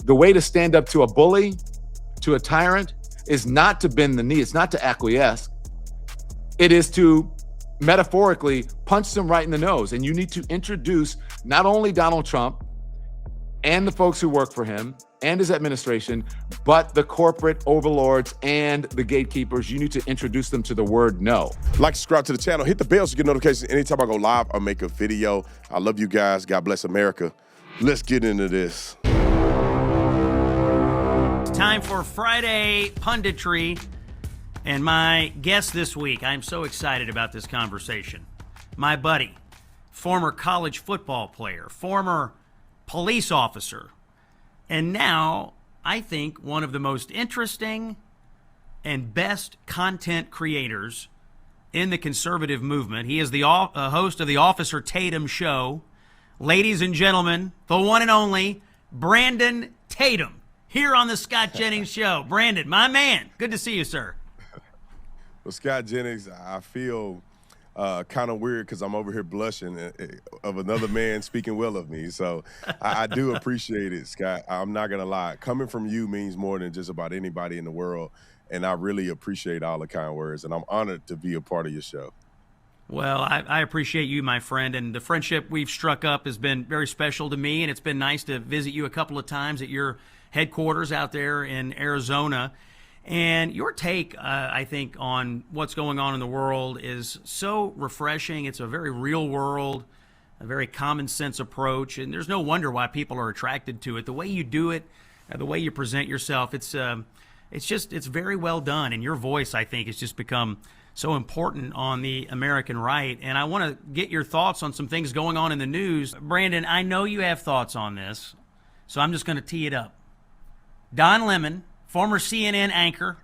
The way to stand up to a bully, to a tyrant, is not to bend the knee. It's not to acquiesce. It is to metaphorically punch them right in the nose. And you need to introduce not only Donald Trump and the folks who work for him and his administration, but the corporate overlords and the gatekeepers. You need to introduce them to the word no. Like, subscribe to the channel, hit the bell so you get notifications anytime I go live or make a video. I love you guys. God bless America. Let's get into this. It's time for Friday Punditry. And my guest this week, I'm so excited about this conversation. My buddy, former college football player, former police officer, and now I think one of the most interesting and best content creators in the conservative movement. He is the host of the Officer Tatum Show. Ladies and gentlemen, the one and only Brandon Tatum here on the Scott Jennings Show. Brandon, my man, good to see you, sir. Well, Scott Jennings, I feel kind of weird because I'm over here blushing of another man speaking well of me. So I do appreciate it, Scott. I'm not going to lie. Coming from you means more than just about anybody in the world. And I really appreciate all the kind words. And I'm honored to be a part of your show. Well, I appreciate you, my friend. And the friendship we've struck up has been very special to me. And it's been nice to visit you a couple of times at your headquarters out there in Arizona. And your take, I think, on what's going on in the world is so refreshing. It's a very real world, a very common sense approach, and there's no wonder why people are attracted to it. The way you do it, the way you present yourself, it's very well done. And your voice, I think, has just become so important on the American right. And I want to get your thoughts on some things going on in the news. Brandon, I know you have thoughts on this, so I'm just going to tee it up. Don Lemon, former CNN anchor,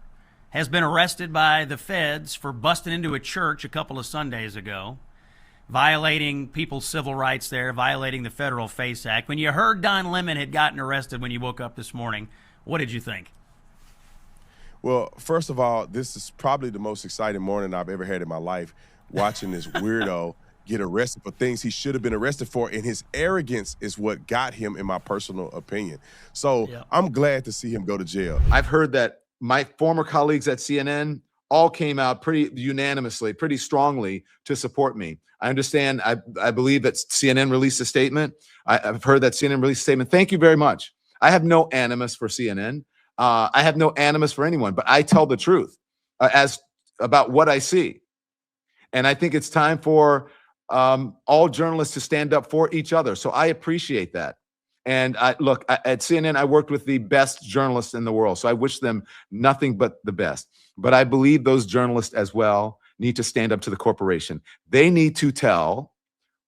has been arrested by the feds for busting into a church a couple of Sundays ago, violating people's civil rights there, violating the Federal FACE Act. When you heard Don Lemon had gotten arrested when you woke up this morning, what did you think? Well, first of all, this is probably the most exciting morning I've ever had in my life, watching this weirdo get arrested for things he should have been arrested for, and his arrogance is what got him, in my personal opinion. So yeah. I'm glad to see him go to jail. I've heard that my former colleagues at CNN all came out pretty unanimously, pretty strongly to support me. I understand. I believe that CNN released a statement. I've heard that CNN released a statement. Thank you very much. I have no animus for CNN. I have no animus for anyone, but I tell the truth as about what I see. And I think it's time for all journalists to stand up for each other. So I appreciate that. And at CNN, I worked with the best journalists in the world. So I wish them nothing but the best. But I believe those journalists as well need to stand up to the corporation. They need to tell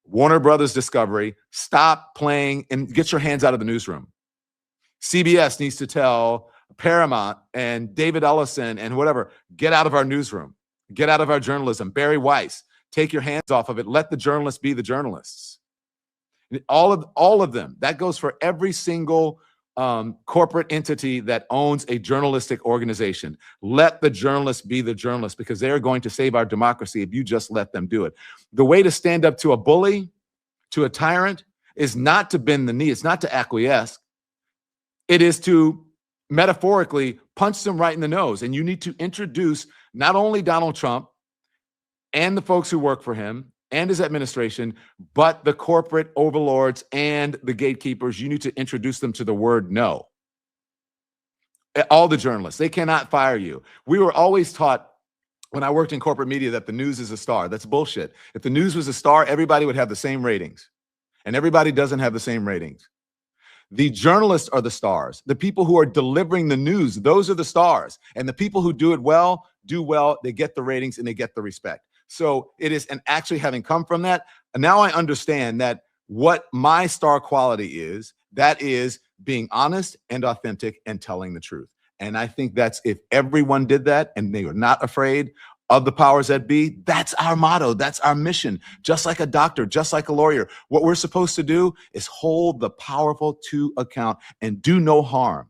Warner Brothers Discovery, stop playing and get your hands out of the newsroom. CBS needs to tell Paramount and David Ellison and whatever, get out of our newsroom, get out of our journalism. Barry Weiss, take your hands off of it. Let the journalists be the journalists. All of them. That goes for every single corporate entity that owns a journalistic organization. Let the journalists be the journalists, because they are going to save our democracy if you just let them do it. The way to stand up to a bully, to a tyrant, is not to bend the knee. It's not to acquiesce. It is to metaphorically punch them right in the nose. And you need to introduce not only Donald Trump and the folks who work for him and his administration, but the corporate overlords and the gatekeepers. You need to introduce them to the word no. All the journalists, they cannot fire you. We were always taught when I worked in corporate media that the news is a star. That's bullshit. If the news was a star, everybody would have the same ratings. And everybody doesn't have the same ratings. The journalists are the stars. The people who are delivering the news, those are the stars. And the people who do it well, do well, they get the ratings and they get the respect. So it is, and actually having come from that, now I understand that what my star quality is, that is being honest and authentic and telling the truth. And I think that's, if everyone did that and they were not afraid of the powers that be, that's our motto. That's our mission. Just like a doctor, just like a lawyer, what we're supposed to do is hold the powerful to account and do no harm.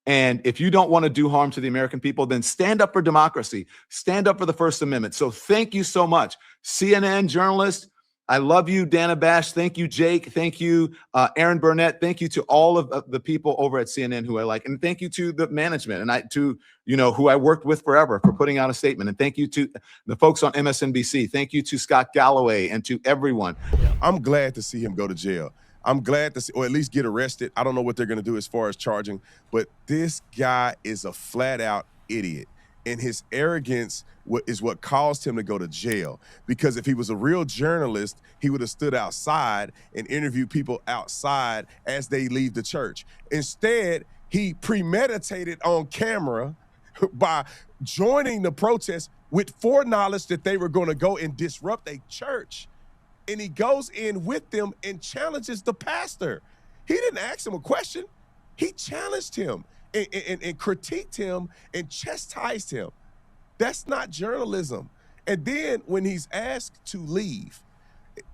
And if you don't want to do harm to the American people, then stand up for democracy. Stand up for the First Amendment. So thank you so much. CNN journalists, I love you, Dana Bash. Thank you, Jake. Thank you, Aaron Burnett. Thank you to all of the people over at CNN who I like, and thank you to the management and who I worked with forever for putting out a statement. And thank you to the folks on MSNBC. Thank you to Scott Galloway and to everyone. I'm glad to see him go to jail. I'm glad to see, or at least get arrested. I don't know what they're going to do as far as charging, but this guy is a flat out idiot. And his arrogance is what caused him to go to jail. Because if he was a real journalist, he would have stood outside and interviewed people outside as they leave the church. Instead, he premeditated on camera by joining the protest with foreknowledge that they were going to go and disrupt a church. And he goes in with them and challenges the pastor. He didn't ask him a question. He challenged him and critiqued him and chastised him. That's not journalism. And then when he's asked to leave,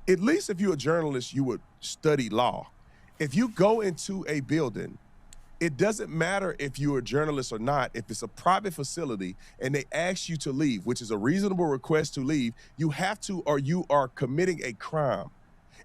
at least if you're a journalist, you would study law. If you go into a building, it doesn't matter if you're a journalist or not. If it's a private facility and they ask you to leave, which is a reasonable request to leave, you have to, or you are committing a crime.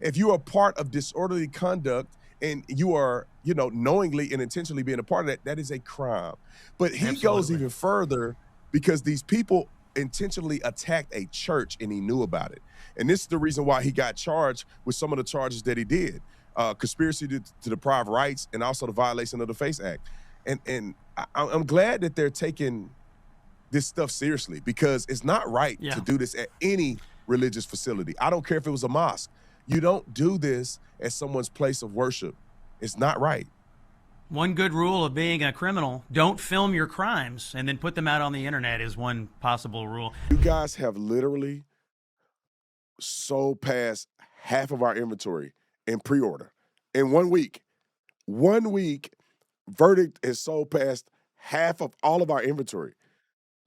If you are part of disorderly conduct and you are, knowingly and intentionally being a part of that, that is a crime. But he goes even further because these people intentionally attacked a church and he knew about it. And this is the reason why he got charged with some of the charges that he did. Conspiracy to deprive rights and also the violation of the FACE Act. And I'm glad that they're taking this stuff seriously because it's not right to do this at any religious facility. I don't care if it was a mosque. You don't do this at someone's place of worship. It's not right. One good rule of being a criminal, don't film your crimes and then put them out on the internet is one possible rule. You guys have literally sold past half of our inventory in pre-order. In 1 week, Verdict has sold past half of all of our inventory.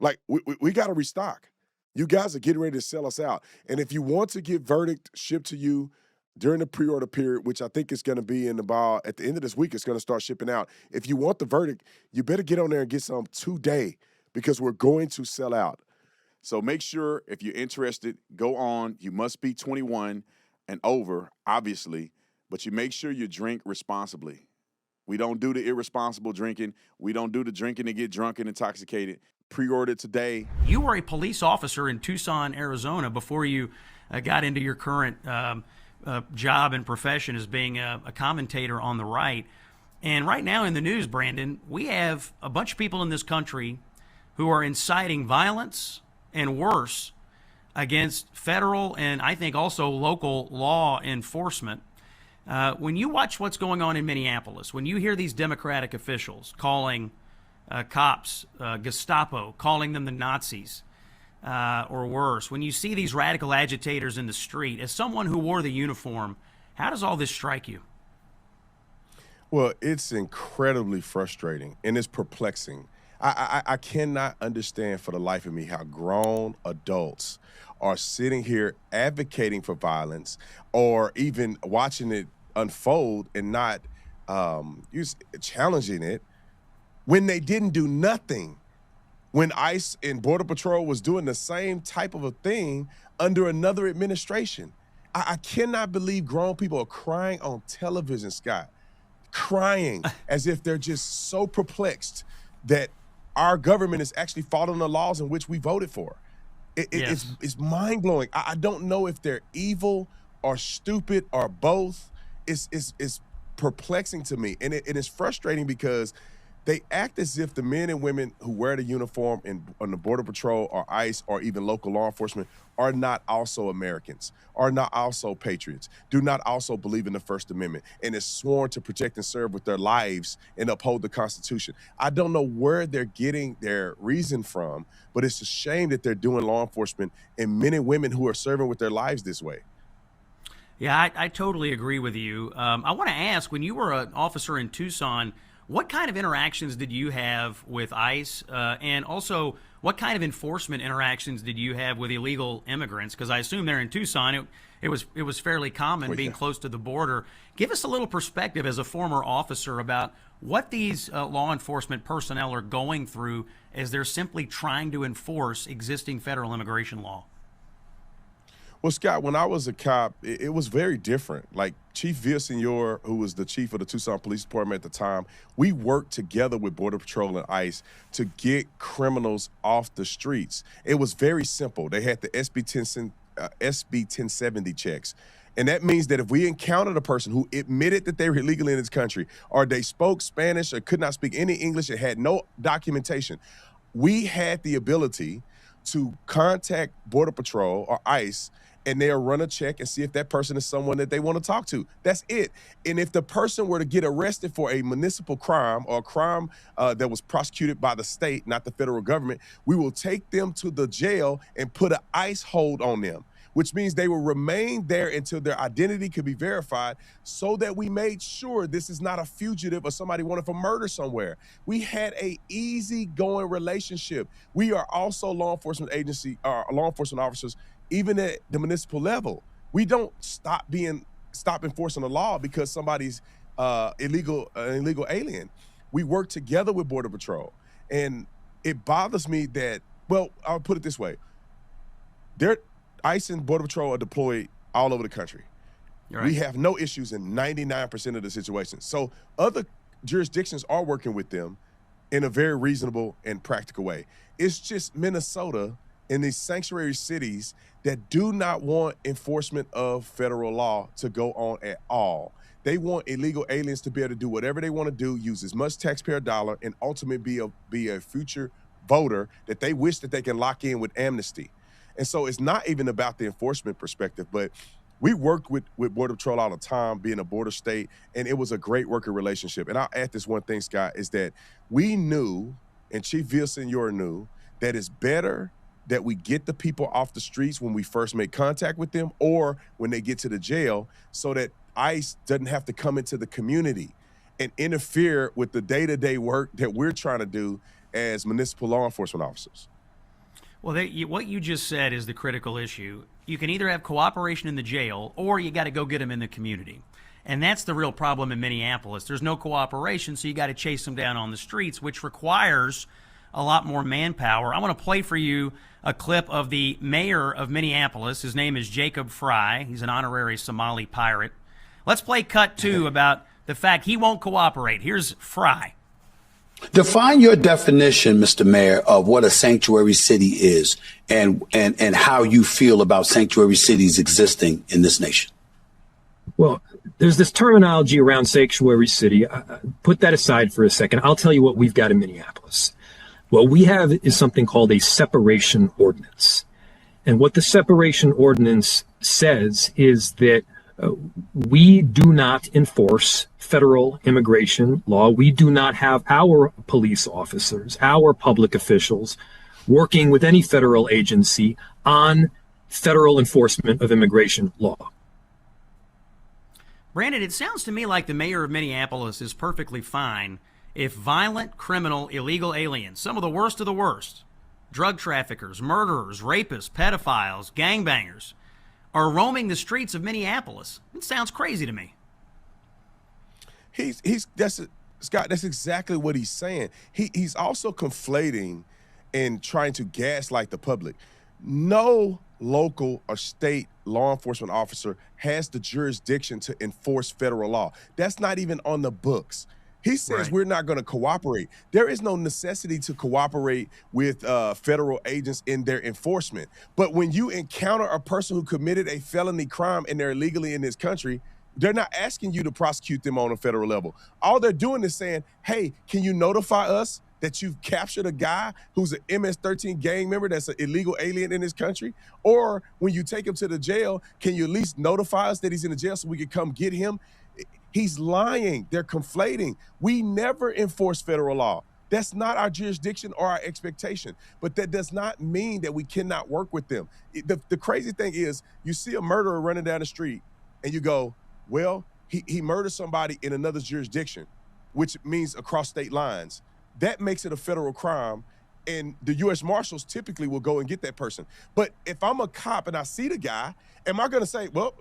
Like, we got to restock. You guys are getting ready to sell us out. And if you want to get Verdict shipped to you during the pre-order period, which I think is going to be at the end of this week, it's going to start shipping out. If you want the Verdict, you better get on there and get some today because we're going to sell out. So make sure if you're interested, go on. You must be 21 and over, obviously, but you make sure you drink responsibly. We don't do the irresponsible drinking. We don't do the drinking to get drunk and intoxicated. Pre-order today. You were a police officer in Tucson, Arizona before you got into your current job and profession as being a commentator on the right. And right now in the news, Brandon, we have a bunch of people in this country who are inciting violence and worse against federal and I think also local law enforcement. When you watch what's going on in Minneapolis, when you hear these Democratic officials calling cops Gestapo, calling them the Nazis or worse, when you see these radical agitators in the street, as someone who wore the uniform, how does all this strike you? Well, it's incredibly frustrating and it's perplexing. I cannot understand for the life of me how grown adults are sitting here advocating for violence or even watching it unfold and not challenging it when they didn't do nothing. When ICE and Border Patrol was doing the same type of a thing under another administration. I cannot believe grown people are crying on television, Scott, crying as if they're just so perplexed that our government is actually following the laws in which we voted for. It's mind-blowing. I don't know if they're evil or stupid or both. It's perplexing to me. And it is frustrating because they act as if the men and women who wear the uniform on the Border Patrol or ICE or even local law enforcement are not also Americans, are not also patriots, do not also believe in the First Amendment, and is sworn to protect and serve with their lives and uphold the Constitution. I don't know where they're getting their reason from, but it's a shame that they're doing law enforcement and men and women who are serving with their lives this way. Yeah, I totally agree with you. I want to ask, when you were an officer in Tucson, what kind of interactions did you have with ICE? And also, what kind of enforcement interactions did you have with illegal immigrants? Because I assume they're in Tucson. It was fairly common being close to the border. Give us a little perspective as a former officer about what these law enforcement personnel are going through as they're simply trying to enforce existing federal immigration law. Well, Scott, when I was a cop, it was very different. Like Chief Villasenor, who was the chief of the Tucson Police Department at the time, we worked together with Border Patrol and ICE to get criminals off the streets. It was very simple. They had the SB 1070 checks. And that means that if we encountered a person who admitted that they were illegally in this country, or they spoke Spanish or could not speak any English and had no documentation, we had the ability to contact Border Patrol or ICE, and they'll run a check and see if that person is someone that they want to talk to. That's it. And if the person were to get arrested for a municipal crime or a crime that was prosecuted by the state, not the federal government, we will take them to the jail and put an ICE hold on them, which means they will remain there until their identity could be verified, so that we made sure this is not a fugitive or somebody wanted for murder somewhere. We had a easygoing relationship. We are also law enforcement officers, even at the municipal level. We don't stop enforcing the law because somebody's illegal alien. We work together with Border Patrol. And it bothers me that, well, I'll put it this way. ICE and Border Patrol are deployed all over the country. Right. We have no issues in 99% of the situations. So other jurisdictions are working with them in a very reasonable and practical way. It's just Minnesota and these sanctuary cities that do not want enforcement of federal law to go on at all. They want illegal aliens to be able to do whatever they want to do, use as much taxpayer dollar, and ultimately be a future voter that they wish that they can lock in with amnesty. And so it's not even about the enforcement perspective, but we worked with Border Patrol all the time, being a border state, and it was a great working relationship. And I'll add this one thing, Scott, is that we knew, and Chief Villasenor knew, that it's better that we get the people off the streets when we first make contact with them or when they get to the jail, so that ICE doesn't have to come into the community and interfere with the day-to-day work that we're trying to do as municipal law enforcement officers. Well, what you just said is the critical issue. You can either have cooperation in the jail or you got to go get them in the community. And that's the real problem in Minneapolis. There's no cooperation, so you got to chase them down on the streets, which requires a lot more manpower. I want to play for you a clip of the mayor of Minneapolis. His name is Jacob Fry. He's an honorary Somali pirate. Let's play cut 2 about the fact he won't cooperate. Here's Fry. Define your definition, Mr. Mayor, of what a sanctuary city is and how you feel about sanctuary cities existing in this nation. Well, there's this terminology around sanctuary city. Put that aside for a second. I'll tell you what we've got in Minneapolis. What we have is something called a separation ordinance. And what the separation ordinance says is that we do not enforce federal immigration law. We do not have our police officers, our public officials working with any federal agency on federal enforcement of immigration law. Brandon, it sounds to me like the mayor of Minneapolis is perfectly fine if violent, criminal, illegal aliens, some of the worst, drug traffickers, murderers, rapists, pedophiles, gangbangers, are roaming the streets of Minneapolis. It sounds crazy to me. Scott, that's exactly what he's saying. He's also conflating and trying to gaslight the public. No local or state law enforcement officer has the jurisdiction to enforce federal law. That's not even on the books. He says Right. We're not going to cooperate. There is no necessity to cooperate with federal agents in their enforcement. But when you encounter a person who committed a felony crime and they're illegally in this country, they're not asking you to prosecute them on a federal level. All they're doing is saying, hey, can you notify us that you've captured a guy who's an MS-13 gang member that's an illegal alien in this country? Or when you take him to the jail, can you at least notify us that he's in the jail so we can come get him? He's lying. They're conflating. We never enforce federal law. That's not our jurisdiction or our expectation. But that does not mean that we cannot work with them. The crazy thing is, you see a murderer running down the street and you go, well, he murdered somebody in another jurisdiction, which means across state lines. That makes it a federal crime, and the U.S. Marshals typically will go and get that person. But if I'm a cop and I see the guy, am I going to say, well,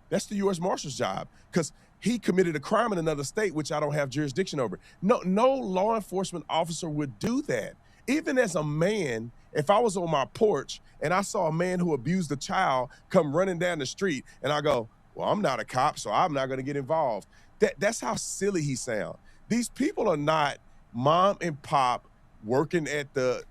that's the U.S. Marshal's job because he committed a crime in another state, which I don't have jurisdiction over? No law enforcement officer would do that. even as a man, if I was on my porch and I saw a man who abused a child come running down the street, and I go, well, I'm not a cop, so I'm not going to get involved. That's how silly he sounds. These people are not mom and pop working at the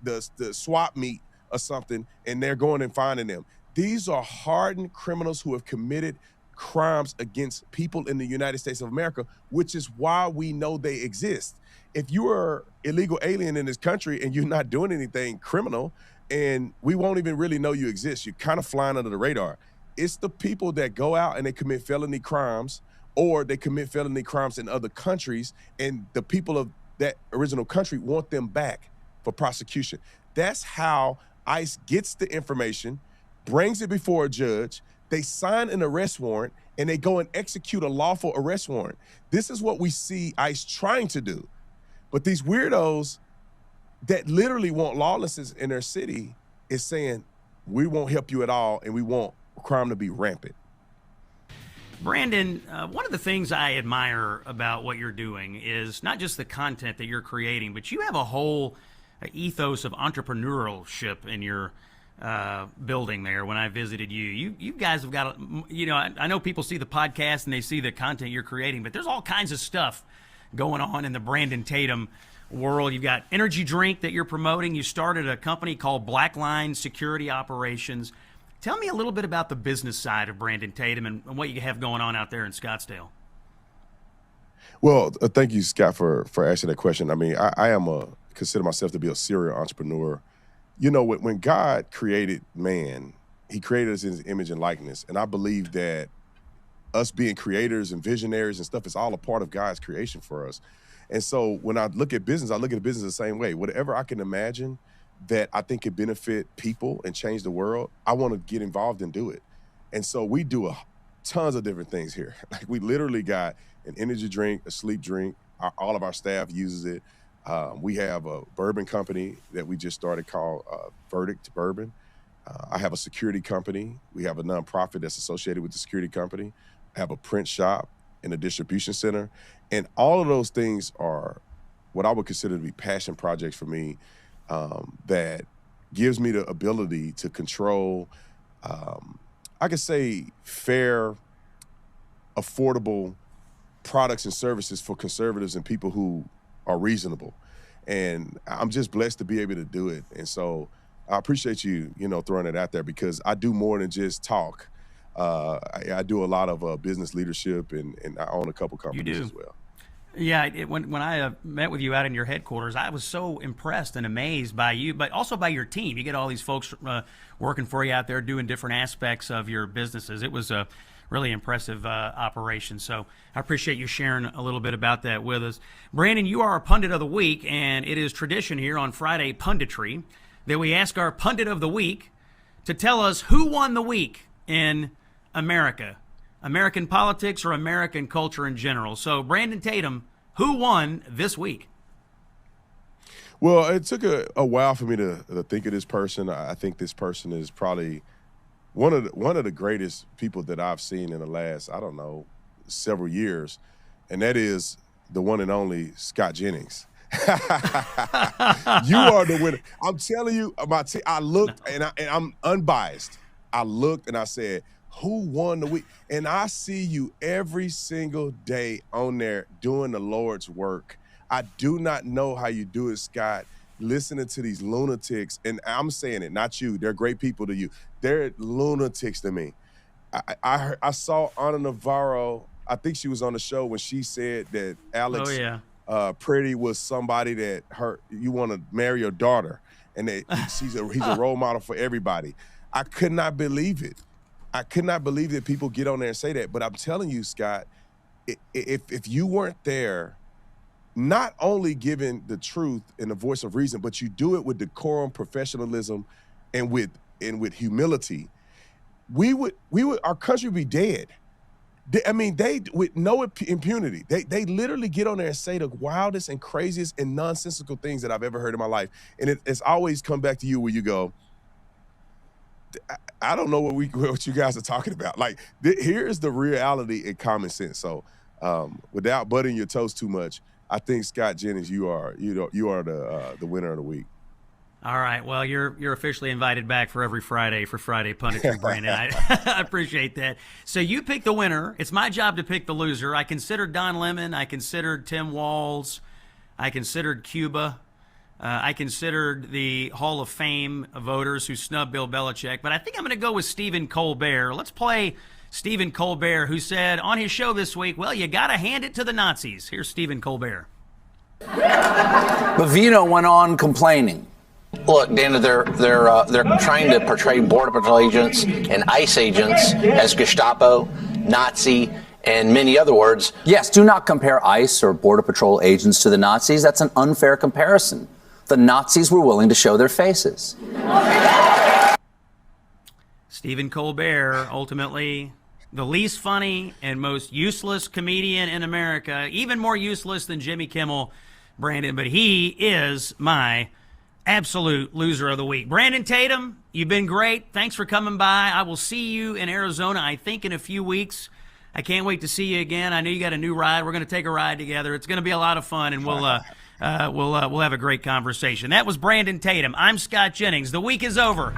swap meet or something, and they're going and finding them. These are hardened criminals who have committed crimes against people in the United States of America, which is why we know they exist. If you are illegal alien in this country and you're not doing anything criminal, and we won't even really know you exist, you're kind of flying under the radar. It's the people that go out and they commit felony crimes, or they commit felony crimes in other countries, and the people of that original country want them back for prosecution. That's how ICE gets the information, brings it before a judge, they sign an arrest warrant, and they go and execute a lawful arrest warrant. This is what we see ICE trying to do. But these weirdos that literally want lawlessness in their city is saying, we won't help you at all, and we want crime to be rampant. Brandon, one of the things I admire about what you're doing is not just the content that you're creating, but you have a whole ethos of entrepreneurship in your building there. When I visited you guys have got, I know people see the podcast and they see the content you're creating, but there's all kinds of stuff going on in the Brandon Tatum world. You've got energy drink that you're promoting. You started a company called Blackline Security Operations. Tell me a little bit about the business side of Brandon Tatum and what you have going on out there in Scottsdale. Well, thank you, Scott, for asking that question. I mean, I consider myself to be a serial entrepreneur. You know, when God created man, he created us in his image and likeness. And I believe that us being creators and visionaries and stuff is all a part of God's creation for us. And so when I look at business, I look at business the same way. Whatever I can imagine that I think could benefit people and change the world, I want to get involved and do it. And so we do tons of different things here. Like, we literally got an energy drink, a sleep drink. All of our staff uses it. We have a bourbon company that we just started called Verdict Bourbon. I have a security company. We have a nonprofit that's associated with the security company. I have a print shop and a distribution center. And all of those things are what I would consider to be passion projects for me, that gives me the ability to control, I could say, fair, affordable products and services for conservatives and people who are reasonable. And I'm just blessed to be able to do it. And so I appreciate you, throwing it out there, because I do more than just talk. I do a lot of business leadership, and I own a couple companies as well. Yeah, when I met with you out in your headquarters, I was so impressed and amazed by you, but also by your team. You get all these folks working for you out there doing different aspects of your businesses. It was a really impressive operation. So I appreciate you sharing a little bit about that with us. Brandon, you are our Pundit of the Week, and it is tradition here on Friday Punditry that we ask our Pundit of the Week to tell us who won the week in America. American politics or American culture in general. So, Brandon Tatum, who won this week? Well, it took a while for me to think of this person. I think this person is probably one of the greatest people that I've seen in the last, several years, and that is the one and only Scott Jennings. You are the winner. I'm telling you, I looked, and I'm unbiased. I looked and I said, who won the week? And I see you every single day on there doing the Lord's work. I do not know how you do it, Scott, listening to these lunatics. And I'm saying it, not you. They're great people to you. They're lunatics to me. I saw Ana Navarro. I think she was on the show when she said that Alex Pretty was somebody that you want to marry your daughter. And he's a role model for everybody. I could not believe it. I could not believe that people get on there and say that. But I'm telling you, Scott, if you weren't there, not only giving the truth and the voice of reason, but you do it with decorum, professionalism, and with humility, our country would be dead. They with no impunity. They literally get on there and say the wildest and craziest and nonsensical things that I've ever heard in my life. And it's always come back to you where you go, I don't know what you guys are talking about. Like, here is the reality and common sense. So, without butting your toast too much, I think Scott Jennings, you are the winner of the week. All right. Well, you're officially invited back for every Friday for Friday Punditry, Brandon. I appreciate that. So you pick the winner. It's my job to pick the loser. I considered Don Lemon. I considered Tim Walz. I considered Cuba. I considered the Hall of Fame voters who snubbed Bill Belichick. But I think I'm going to go with Stephen Colbert. Let's play Stephen Colbert, who said on his show this week, well, you got to hand it to the Nazis. Here's Stephen Colbert. But Vito went on complaining. Look, Dana, they're trying to portray Border Patrol agents and ICE agents as Gestapo, Nazi, and many other words. Yes, do not compare ICE or Border Patrol agents to the Nazis. That's an unfair comparison. The Nazis were willing to show their faces. Stephen Colbert, ultimately the least funny and most useless comedian in America, even more useless than Jimmy Kimmel, Brandon, but he is my absolute loser of the week. Brandon Tatum, you've been great. Thanks for coming by. I will see you in Arizona, I think, in a few weeks. I can't wait to see you again. I know you got a new ride. We're going to take a ride together. It's going to be a lot of fun, and we'll have a great conversation. That was Brandon Tatum. I'm Scott Jennings. The week is over.